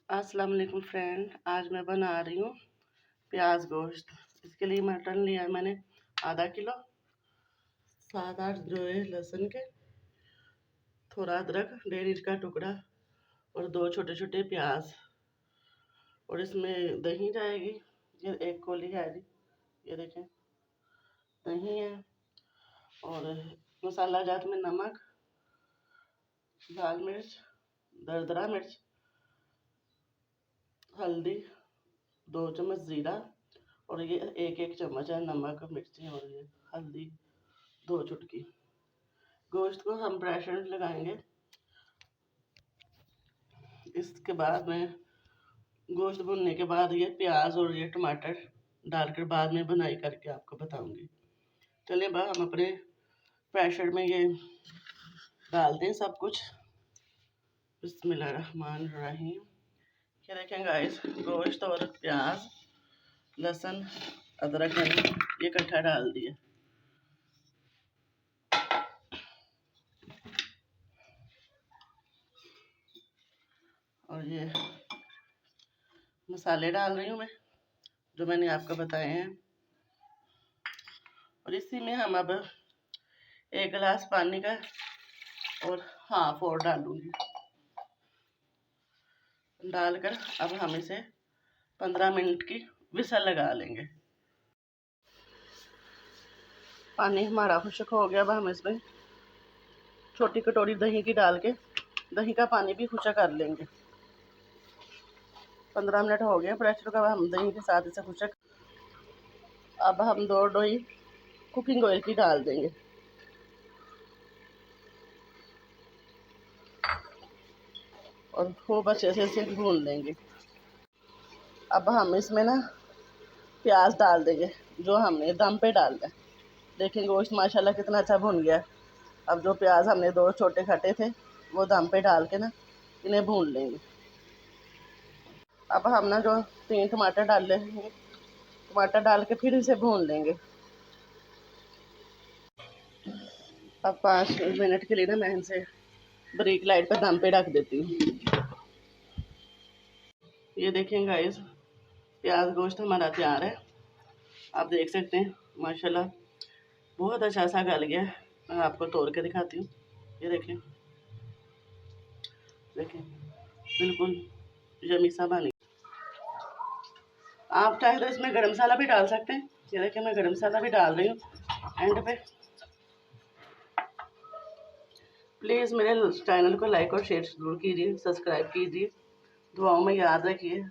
अस्सलाम वालेकुम फ्रेंड, आज मैं बना रही हूँ प्याज गोश्त। इसके लिए मटन लिया है मैंने आधा किलो, 7-8 जो है लहसुन के, थोड़ा अदरक, 1.5 इंच का टुकड़ा और 2 छोटे छोटे प्याज। और इसमें दही जाएगी, ये 1 कोली है जी, ये देखें दही है। और मसाला जात में नमक, लाल मिर्च, दरदरा मिर्च, हल्दी, 2 चम्मच जीरा और ये 1-1 चम्मच है नमक, मिर्ची और ये हल्दी 2 चुटकी। गोश्त को हम प्रेशर में लगाएंगे। इसके बाद में गोश्त भुनने के बाद ये प्याज और ये टमाटर डालकर बाद में बनाई करके आपको बताऊंगी। चलिए बा हम अपने प्रेशर में ये डाल दें सब कुछ। बिस्मिल्लाहिर्रहमानिर्रहीम। ये देखें गाइस, गोश्त और प्याज, लहसुन, अदरक ये इकट्ठा डाल दिए। और ये मसाले डाल रही हूँ मैं जो मैंने आपको बताए हैं। और इसी में हम अब 1 गिलास पानी का और हाफ और डालूंगी। डालकर अब हम इसे 15 मिनट की विसल लगा लेंगे। पानी हमारा खुश्क हो गया। अब हम इसमें छोटी कटोरी दही की डाल के दही का पानी भी खुश्क कर लेंगे। 15 मिनट हो गए प्रेशर का, हम दही के साथ इसे खुश्क। अब हम 2 डोई कुकिंग ऑयल की डाल देंगे और खूब अच्छे से इसे भून लेंगे। अब हम इसमें ना प्याज डाल देंगे जो हमने दम पे डालना है। देखें गोश्त माशाल्लाह कितना अच्छा भुन गया। अब जो प्याज हमने 2 छोटे खटे थे वो दम पे डाल के ना इन्हें भून लेंगे। अब हम ना जो 3 टमाटर डाल लेंगे, टमाटर डाल के फिर इसे भून लेंगे। अब 5 मिनट के लिए ना मैं इसे बारीक लाइट पर दम पे रख देती हूँ। ये देखें गाइस, प्याज गोश्त हमारा तैयार है। आप देख सकते हैं माशाल्लाह बहुत अच्छा सा गल गया। मैं आपको तोड़ के दिखाती हूँ। ये देखें बिल्कुल यमी सा बनी। आप चाहे तो इसमें गरम मसाला भी डाल सकते हैं। ये देखिए मैं गरम मसाला भी डाल रही हूँ एंड पे। प्लीज़ मेरे चैनल को लाइक और शेयर जरूर कीजिए, सब्सक्राइब कीजिए, दुआओं में याद रखिए।